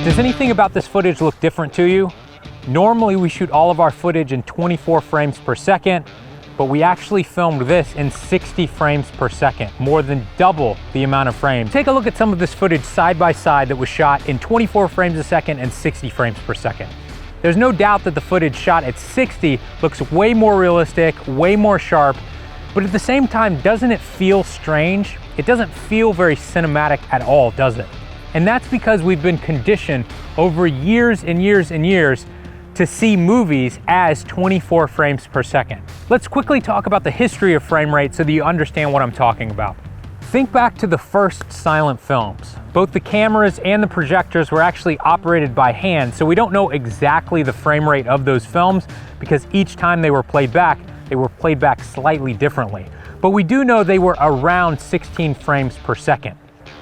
Does anything about this footage look different to you? Normally we shoot all of our footage in 24 frames per second, but we actually filmed this in 60 frames per second, more than double the amount of frames. Take a look at some of this footage side by side that was shot in 24 frames a second and 60 frames per second. There's no doubt that the footage shot at 60 looks way more realistic, way more sharp, but at the same time, doesn't it feel strange? It doesn't feel very cinematic at all, does it? And that's because we've been conditioned over years and years and years to see movies as 24 frames per second. Let's quickly talk about the history of frame rate so that you understand what I'm talking about. Think back to the first silent films. Both the cameras and the projectors were actually operated by hand, so we don't know exactly the frame rate of those films because each time they were played back slightly differently. But we do know they were around 16 frames per second.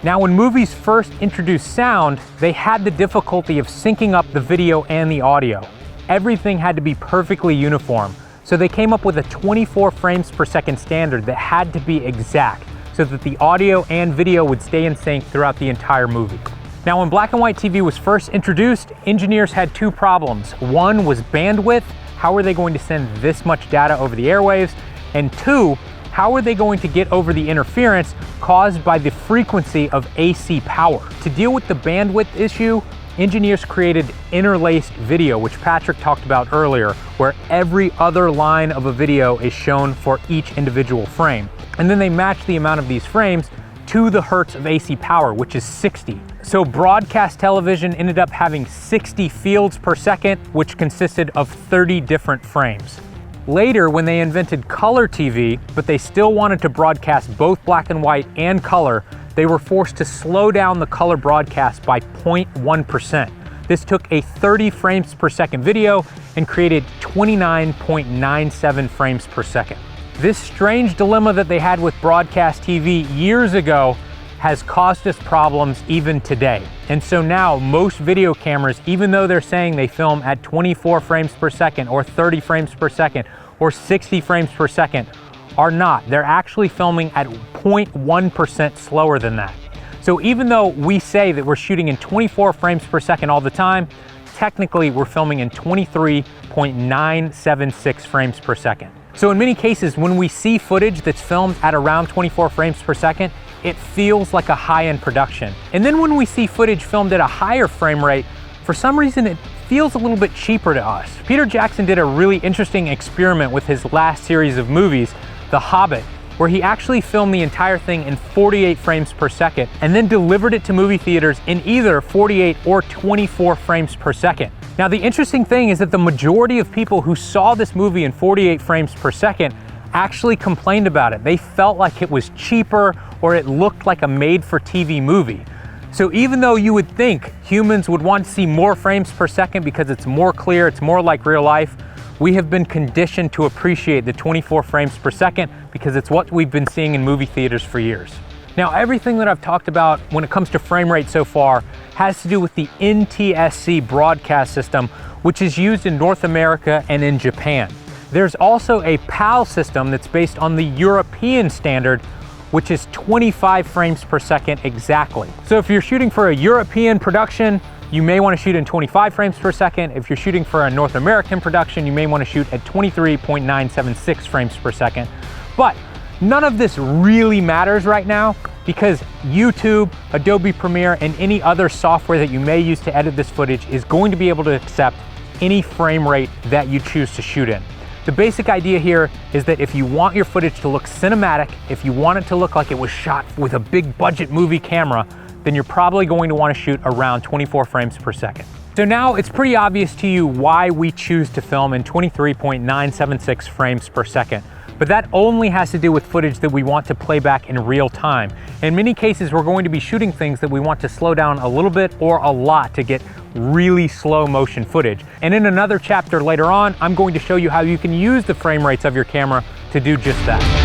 Now, when movies first introduced sound, they had the difficulty of syncing up the video and the audio. Everything had to be perfectly uniform. So they came up with a 24 frames per second standard that had to be exact so that the audio and video would stay in sync throughout the entire movie. Now, when black and white TV was first introduced, engineers had two problems. One was bandwidth. How are they going to send this much data over the airwaves? And two, how are they going to get over the interference caused by the frequency of AC power? To deal with the bandwidth issue, engineers created interlaced video, which Patrick talked about earlier, where every other line of a video is shown for each individual frame. And then they match the amount of these frames to the hertz of AC power, which is 60. So broadcast television ended up having 60 fields per second, which consisted of 30 different frames. Later, when they invented color TV, but they still wanted to broadcast both black and white and color, they were forced to slow down the color broadcast by 0.1%. This took a 30 frames per second video and created 29.97 frames per second. This strange dilemma that they had with broadcast TV years ago has caused us problems even today. And so now most video cameras, even though they're saying they film at 24 frames per second or 30 frames per second or 60 frames per second, are not. They're actually filming at 0.1% slower than that. So even though we say that we're shooting in 24 frames per second all the time, technically we're filming in 23.976 frames per second. So in many cases, when we see footage that's filmed at around 24 frames per second, it feels like a high-end production. And then when we see footage filmed at a higher frame rate, for some reason it feels a little bit cheaper to us. Peter Jackson did a really interesting experiment with his last series of movies, The Hobbit, where he actually filmed the entire thing in 48 frames per second and then delivered it to movie theaters in either 48 or 24 frames per second. Now, the interesting thing is that the majority of people who saw this movie in 48 frames per second actually complained about it. They felt like it was cheaper or it looked like a made-for-TV movie. So even though you would think humans would want to see more frames per second because it's more clear, it's more like real life, we have been conditioned to appreciate the 24 frames per second because it's what we've been seeing in movie theaters for years. Now, everything that I've talked about when it comes to frame rate so far has to do with the NTSC broadcast system, which is used in North America and in Japan. There's also a PAL system that's based on the European standard, which is 25 frames per second exactly. So if you're shooting for a European production, you may want to shoot in 25 frames per second. If you're shooting for a North American production, you may want to shoot at 23.976 frames per second. But none of this really matters right now because YouTube, Adobe Premiere, and any other software that you may use to edit this footage is going to be able to accept any frame rate that you choose to shoot in. The basic idea here is that if you want your footage to look cinematic, if you want it to look like it was shot with a big budget movie camera, then you're probably going to want to shoot around 24 frames per second. So now it's pretty obvious to you why we choose to film in 23.976 frames per second. But that only has to do with footage that we want to play back in real time. In many cases, we're going to be shooting things that we want to slow down a little bit or a lot to get really slow motion footage. And in another chapter later on, I'm going to show you how you can use the frame rates of your camera to do just that.